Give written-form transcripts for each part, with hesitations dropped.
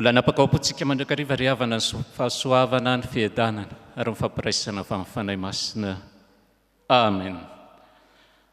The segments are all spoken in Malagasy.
Mbola napakaopontsika mandrakariva ry havana ny fahasoavana ny fiadanana ary mifampiraisana fa mifanahy masina. Amen.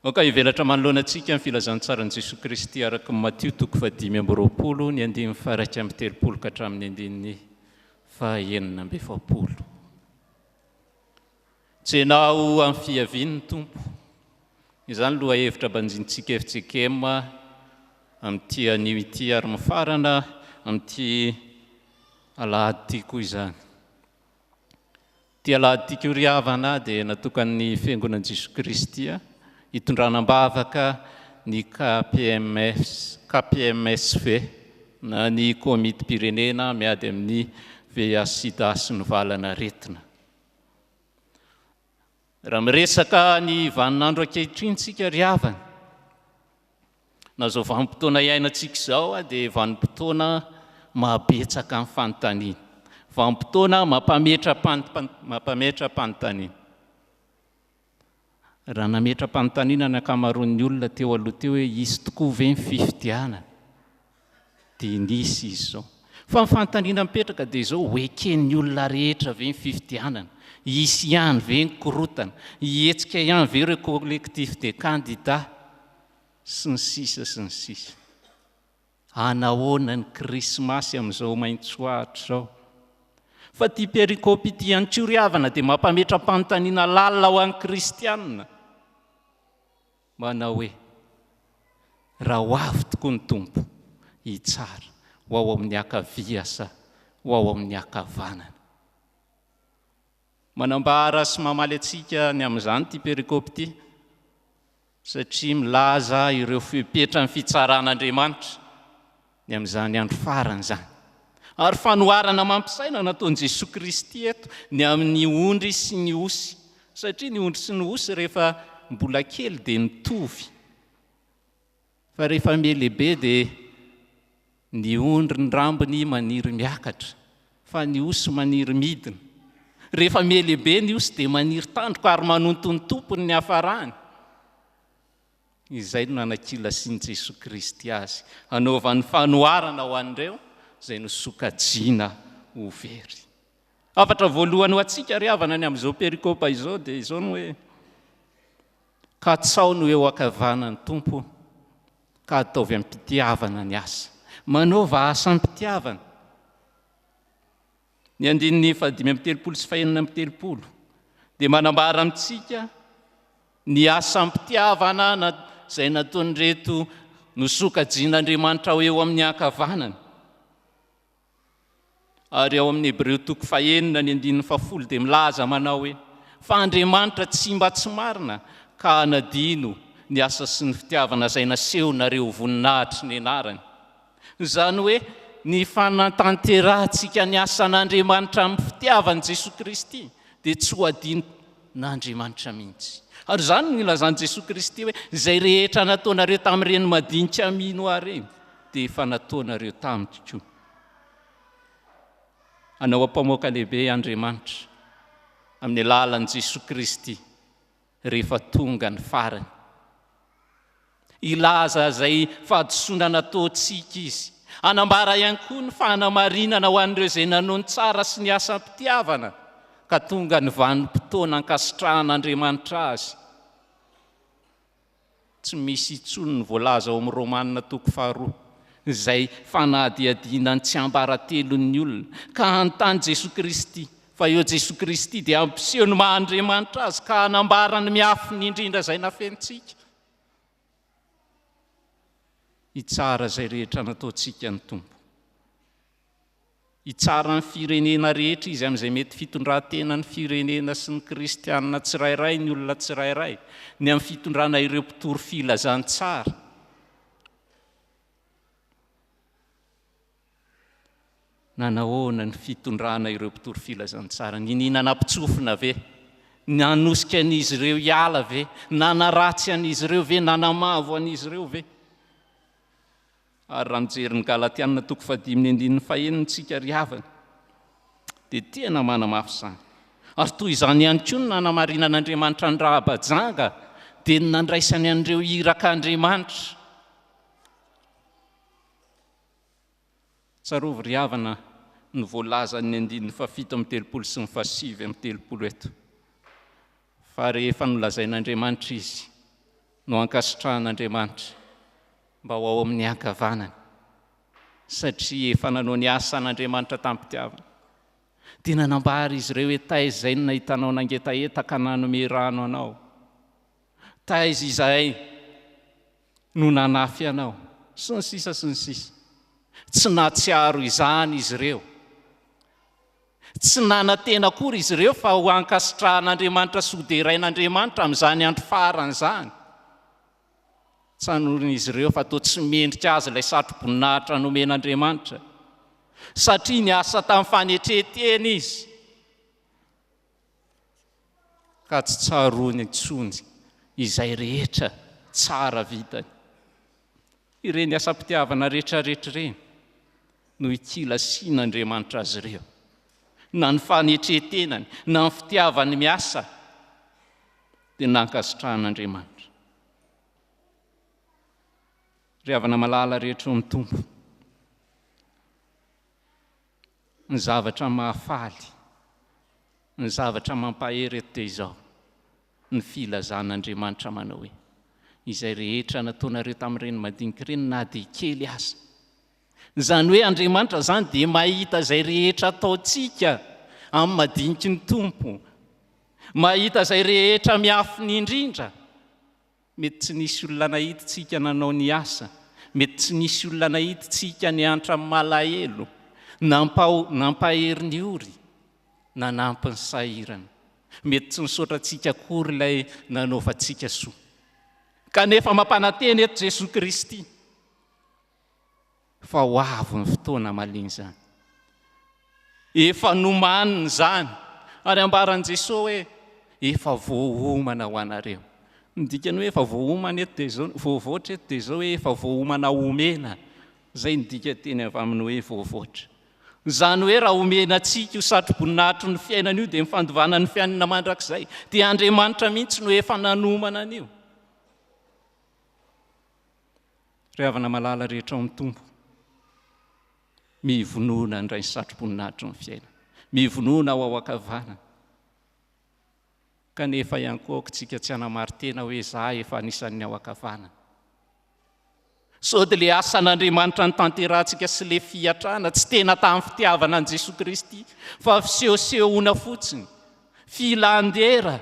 Oka hivelatra manoloana antsika ny filazantsarani Jesoa Kristy araka Matthieu 5:20 ny 9:30 ka hatramin'ny 9:70. Tsy ianao amin'ny fiaviany Tompo. Izany loha hevitra banjintsika FJKM amin'ity anio ity ary mifarana amin'ity alahady ity koa izany. Ity alahady ity koa ry havana dia natokan'ny fiangonan'i Jesoa Kristy hitondranam-bavaka ny KPMSV na ny komity pirenena miady amin'ny VA-sida sy ny valana retina. Raha miresaka ny vaninandro ankehitriny tsika ry havana, na zao vanim-potoana iainantsika izao dia vanim-potoana mahabetsaka amin'ny fanontaniana, vanim-potoana mampametram-panontaniana. Raha nametram-panontaniana ny ankamaroan'ny olona teo aloha teo hoe isy tokoa ve ny fifidianana, dia nisy izy zao. Fa ny fanontaniana mipetraka dia izao hoeken'ny olona rehetra ve ny fifidianana, isy ihany ve ny korotana, hihetsika ihany ve ireo collectif de candidats sy ny sisa sy ny sisa. Anahoana ny krismasy amin'izao maitsoahitra izao. Fa ity perikopy ity ihany koa ry havana dia mampametram-panontaniana lalina ho an'ny kristianina. Manao hoe raha ho avy tokoa ny Tompo hitsara, ho ao amin'ny ankavia sa ho ao amin'ny ankavanana. Manambara sy mamaly antsika ny amin'izany ity perikopy ity, satria milaza ireo fipetra ny fitsaran'Andriamanitra ny amin'izany andro farany izany. Ary fanoharana mampisaina nataon'i Jesoa Kristy eto ny amin'ny ondry sy ny osy, satria ny ondry sy ny osy rehefa mbola kely dia mitovy, fa rehefa miha-lehibe dia ny ondry ny rambony maniry miakatra fa ny osy maniry midina. Rehefa miha-lehibe ny osy dia maniry tandroka ary manonto ny tompony ny hafarany. Izay no nanankilasin'i Jesoa Kristy azy, hanaovan'ny fanoharana ho an'ireo izay nosokajiana ho very. Afatra voalohany ho antsika ry havana ny amin'izao perikopa izao dia izao no hoe ka tsao no eo ankavanan'ny Tompo ka ataovy amin'ny mpitiavana ny asa, manaova asa mpitiavana. Ny 5:30 sy 4:30 dia manambara amintsika ny asa mpitiavana izay nataon'ireto nosokajian'Andriamanitra ho eo amin'ny ankavanana. Ary ao amin'ny Hebreo 9:10 dia milaza manao hoe fa Andriamanitra tsy mba tsy marina ka hanadino ny asa sy ny fitiavana izay nasehonareo voninahitry ny anarany. Izany hoe ny fanatanterantsika ny asan'Andriamanitra amin'ny fitiavan'i Jesoa Kristy dia tsy ho adinon'Andriamanitra mihitsy. Ary izany no ilazan'i Jesoa Kristy hoe izay rehetra nataonareo tamin'ireny madinika mino reny dia efa nataonareo tamiko koa. Hanao ampamoaka lehibe Andriamanitra amin'ny alalan'i Jesoa Kristy rehefa tonga ny farany. Ilaza izay fahadisoana nataontsika izy, anambara ihany koa ny fahanamarinana ho an'ireo izay nanao ny tsara sy ny asa mpitiavana ka tonga ny vanim-potoana ankasitrahan'Andriamanitra azy. Tsy misy intsony ny voalaza ao amin'ny Romanina 4 izay fanadihadiana ny tsy ambaratelon'ny olona ka hanontany Jesoa Kristy, fa eo Jesoa Kristy dia ampiseho ny maha-Andriamanitra azy ka hanambara ny miafiny indrindra izay nafentsika. Hitsara izay rehetra nataontsika ny Tompo. Hitsara ny firenena rehetra izy amin'izay mety fitondran-tena ny firenena sy ny kristianina tsirairay, ny olona tsirairay, ny amin'ny fitondrana ireo mpitory filazantsara. Nanahoana ny fitondrana ireo mpitory filazantsara? Nininana mpitsofina ve? Nanosika an'izy ireo hiala ve? Nanaratsy an'izy ireo ve? Nanamavo an'izy ireo ve? Ary raha mijery ny Galatiana 5:9-9 ry havana dia tena manamafy izany. Ary toy izany ihany koa ny nanamarinan'Andriamanitra ny Rahabajanga dia nandraisany an'ireo irak'Andriamanitra Tsarovy ry havana ny voalaza ny 7 amby 30 sy ny 7 amby 30 eto. Fa rehefa nolazain'Andriamanitra izy no ankasitrahan'Andriamanitra mba ho ao amin'ny ankavanany, satria efa nanao ny asan'Andriamanitra tampitiavana. Dia nanambara izy ireo hoe taiza izay no nahitanao nangetaheta nanome rano anao, taiza izay no nanafy anao, sy ny sisa sy ny sisa. Tsy nahatsiaro izany izy ireo, tsy nanantena akory izy ireo fa ho ankasitrahan'Andriamanitra sy ho derain'Andriamanitra amin'izany andro farany izany. Tsy hanon'izy ireo fa toa tsy mendrika azy ilay satroboninahitra nomen'Andriamanitra, satria ny asa tamin'ny fanetretena izy ka tsy tsaroany intsony izay rehetra tsara vitany. Ireny asa-pitiavana rehetrarehetra ireny no ikilasian'Andriamanitra azy ireo, na ny fanetretenany, na ny fitiavany miasa, dia nankasitrahan'Andriamanitra. Ry havana malala rehetra amin'ny Tompo, ny zavatra mahafaly, ny zavatra mampahery eto dia izao ny filazan'Andriamanitra manao hoe izay rehetra nataonareo tamin'ireny madinika ireny na dia kely aza. Izany hoe Andriamanitra izany dia mahita izay rehetra ataontsika amin'ny madiniky ny Tompo, mahita izay rehetra miafiny indrindra. Mety tsy nisy olona nahitintsika nanao ny asa, mety tsy nisy olona nahitintsika ny antra amin'ny malahelo, nampahery ny ory, na nampy ny sahirana. Mety tsy nisaotrantsika akory ilay nanaovantsika soa. Kanefa mampanantena eto Jesosy Kristy fa ho avy ny fotoana maliny izany, efa nomaniny izany, ary ambaran'i Jesosy hoe efa voahomana ho anareo. Ndikany hoe efa voahomana eto dia izao, voavoatra eto dia izao hoe efa voahomana omena. Zay ndika teny avy amin'ny hoe voavoatra. Izany hoe raha omenantsika io satroboninahitry ny fiainana io dia mifandovana ny fiainana mandrakizay, dia Andriamanitra mihitsy no efa nanomana an'io. Ry havana malala rehetra ao amin'ny Tompo, mivonoana indray ny satroboninahitry ny fiainana, mivonoana ao ankavanana. Kanefa ihany koa aokantsika tsy hanamary tena hoe za efa anisan'ny ao ankavanana. Sao dia ilay asan'Andriamanitra ny tanterahantsika sy ilay fiatrana tsy tena tamin'ny fitiavana an'i Jesosy Kristy, fa fisehosehoana fotsiny, filandera,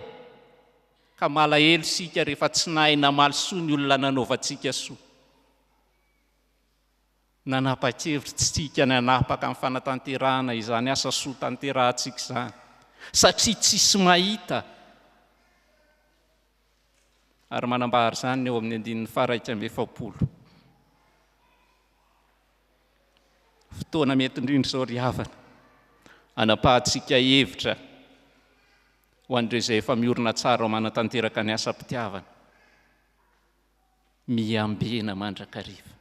ka malahelo sika rehefa tsy nahay namaly soa ny olona nanaovantsika soa. Nanapa-kevitra tsika ny hanapaka amin'ny fanatanterahana izany asa soa tanterahantsika izany, satria tsisy mahita. Ary manambara izany eo amin'ny 1:7. Fotoana mety indrindra izao ry havana, hanapahantsika hevitra ho an'ireo izay efa miorina tsara ao manatanteraka ny asa-pitiavana, miambena mandrakariva.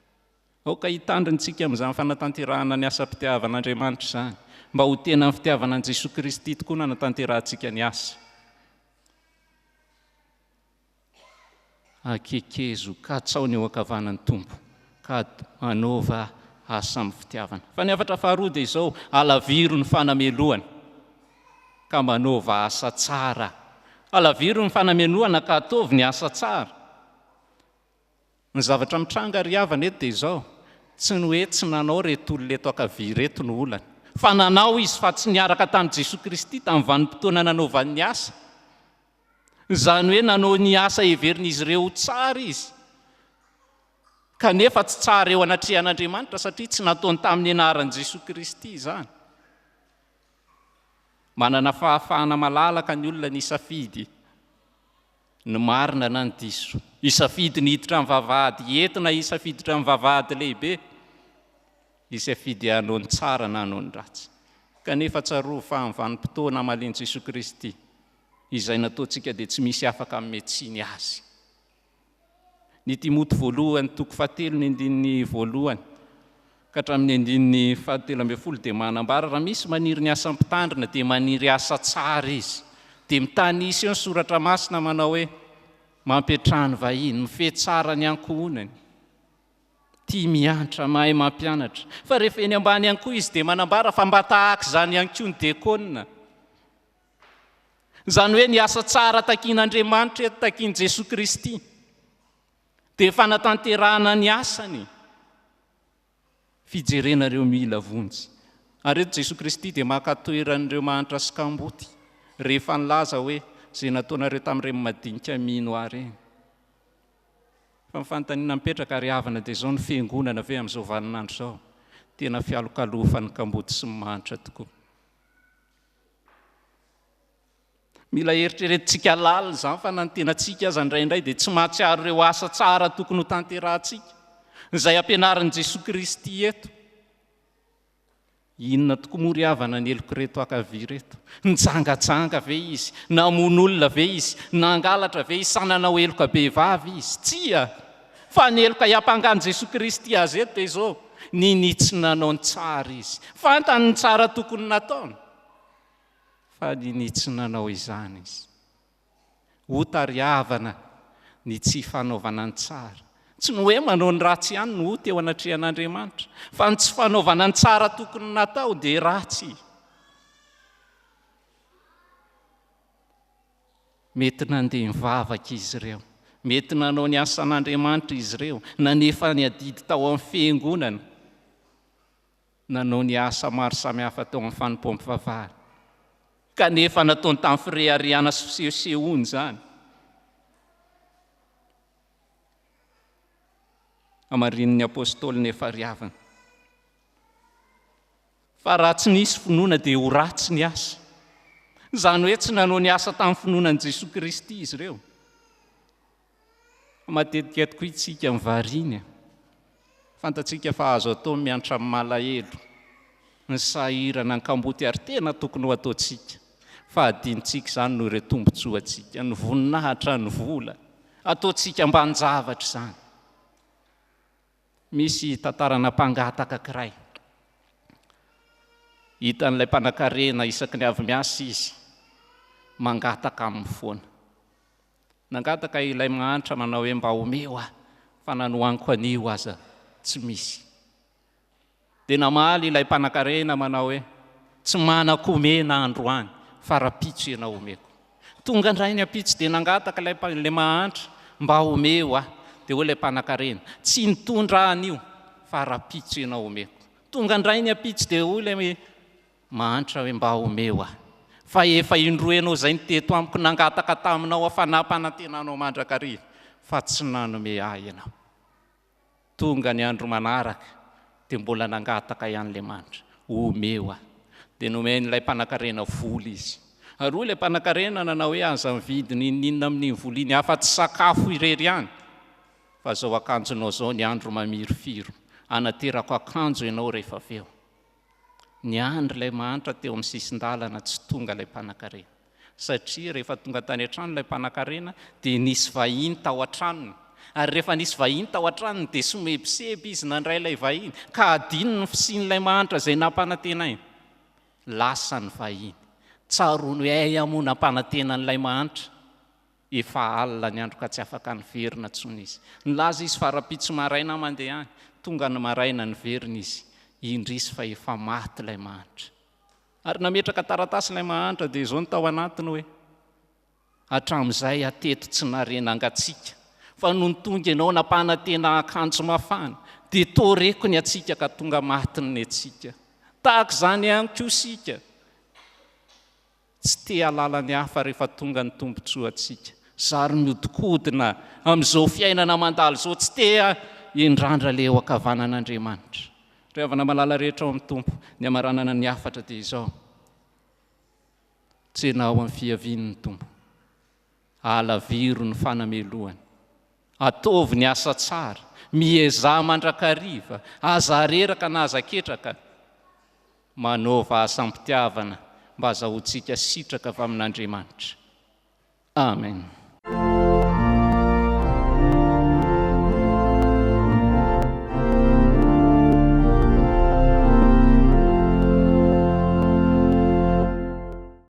Aoka hitandrintsika amin'izany fanatanterahana ny asa-pitiavan'Andriamanitra izany, mba ho tena ny fitiavana an'i Jesosy Kristy tokoa no hanatanterantsika ny asa. Akekezo ka tsaony eo ankavanan'ny Tompo, ka anaova asa amin'ny fitiavana. Fa ny hafatra faharoa dia izao, alaviro ny fanameloana ka manaova asa tsara. Alaviro ny fanameloana ka ataovy ny asa tsara. Ny zavatra mitranga ry havana eto dia izao, tsy ny hoe tsy nanao reto olona eto ankavia reto ny olana, fa nanao izy fa tsy niaraka tamin'i Jesosy Kristy tamin'ny vanim-potoana nanaovany ny asa. Izany hoe nanao ny asa heverin'izy ireo tsara izy, kanefa tsy tsara eo anatrehan'Andriamanitra satria tsy nataony tamin'ny anaran'i Jesosy Kristy izany. Manana fahafahana malalaka ny olona ny isafidy ny marina na ny diso, isafidy ny hiditra amin'ny vavahady eto na isafidy hiditra amin'ny vavahady lehibe, isafidy hanao ny tsara na hanao ny ratsy. Kanefa tsaroa fa amin'ny vanim-potoana mahalian'i Jesosy Kristy izay nataontsika dia tsy misy afaka metsiny azy. Ny Timoty 1:7 ka hatramin'ny 1:7 dia manambara raha misy maniry ny asa mpitandrina dia maniry asa tsara izy. Dia mitanisa eo ny soratra masina manao hoe mampiatrahany vahiny, mifehy tsara ny ankohonany. tia mianatra mahay mampianatra. Fa rehefa eny ambany ihany koa izy dia manambara fa mba tahaka izany ihany koa ny diakonina. Izany hoe ny asa tsara takian'Andriamanitra eto takian' Jesosy Kristy dia fanatanterahana ny asany, fijerenareo mila vonjy. Ary eto Jesosy Kristy dia mankatoeran'ireo mahantra sy kamboty rehefa nilaza hoe izay nataonareo tamin'ireny madinika mino ahy ireny. Fa mifanontaniana mipetraka ary havana dia izao ny fiangonana ve amin'izao vaninandro izao, tena fialokalofa ny kamboty sy ny mahantra tokoa. Mila eritreretintsika lalina izany fa na ny tenantsika aza indraindray dia tsy mahatsiaro ireo asa tsara tokony ho tanterahantsika izay ampianarin'i Jesosy Kristy eto. Inona tokoa moa ry havana ny eloko reto akavy reto? Nijangajanga ve izy? Namono olona ve izy? Nangalatra ve izy? Sa nanao eloka behivavy izy? Tsia! Fa ny eloka hiampanganin' Jesosy Kristy azy eto dia izao, ninitsy nanao ny tsara izy. Fantany ny tsara tokony nataony, fa ninitsy nanao izany izy. Hotary havana ny tsy fanaovana ny tsara. Tsy ny hoe manao ny ratsy ihany no ho teo anatrehan'Andriamanitra, fa ny tsy fanaovana ny tsara tokony natao dia ratsy. Mety nandeha mivavaka izy ireo, mety nanao ny asan'Andriamanitra izy ireo, nanefa ny adidy tao amin'ny fiangonana, nanao ny asa maro samihafa tao amin'ny fanompom-pivavahana, kanefa nataony tamin'ny firehariana sy fisehosehoany izany. Amarin'ny apôstôly nefa ry havana. Fa raha tsy nisy finoana dia ho ratsy ny asa. Izany hoe tsy nanao ny asa tamin'ny finoanan'i Jesosy Kristy izy ireo. Matetika tokoa itsika mivariana, fantatsika fa azo atao mianatra amin'ny malahelo, ny sahirana ny kamboty ary tena tokony ho ataontsika. Fa adinitsika izany no ireo tombontsoantsika, ny voninahitra, ny vola, ataontsika mban-javatra izany. Misy tantarana mpangataka anankiray. Hitan'ilay mpanan-karena isaky ny avy miasa izy, mangataka amin'ny foana. Nangataka ilay mahantra manao hoe mba omeo aho, fa nanohaniko anio aza tsy misy. Dia namaly ilay mpanan-karena manao hoe tsy manako omena androany, fa rapitso ianao omeko. Tonga indray ny apitso dia nangataka ilay mahantra mba omeo aho. Dia hoe ilay mpanan-karena tsy nitondra anio, fa rapitso ianao omeko. Tonga indray ny apitso dia hoe ilay mahantra hoe mba omeo aho, fa efa indroenao izay niteto amiko nangataka taminao afanam-panantenanao mandrakariva, fa tsy nanome ahy ianao. Tonga ny andro manaraka dia mbola nangataka ihany ilay manitra, omeo aho. Dia nomen'ilay mpanan-karena vola izy. Ary ilay mpanan-karena nanao hoe aza mividy ninona amin'iny vola iny, afa-tsy sakafo irery ihany, fa zao akanjonao zao ny andro mamirofiro, anaterako akanjo ianao rehefa avy eo. Ny andro ilay mahantra teo amin'ny sisin-dalana tsy tonga ilay mpanan-karena, satria rehefa tonga tany an-trano ilay mpanan-karena dia nisy vahiny tao an-tranony. Ary rehefa nisy vahiny tao an-tranony dia somebiseby izy nandray ilay vahiny, ka adino ny fisian'ilay mahantra izay nampanantenainy. Lasa ny vahiny, tsaroany hoe ay amo nampanantenan'ilay mahantra, efa alina ny andro ka tsy afaka niverina tsony izy. Nilaza izy fa rapitso maraina mandeha any, tonga ny maraina niverina izy, indrisy fa efa maty ilay mahantra. Ary nametraka taratasy ilay mahantra dia izao ny tao anatiny hoe hatramin'izay ateto tsy narenangatsika, fa no tonga ianao nampanantena akanjo mafana dia toreko ny atsika ka tonga matiny ny atsika. Tahaka izany ihany koa sika, tsy te halala ny hafa rehefa tonga ny tombontsoa atsika. Zary miodikodina amin'izao fiainana mandalo izao, tsy te hindrandra ilay eo ankavanan'Andriamanitra. Ry havana malala rehetra ao amin'ny tompo, ny amaranana ny hafatra dia izao. Tsenao amin'ny fiavian'ny tompo, alaviro ny fanamelohany, ataovy ny asa tsara, miezà mandrakariva, aza reraka na aza ketraka, manaova asam-pitiavana mba azahoantsika sitraka avy amin'Andriamanitra. Amen.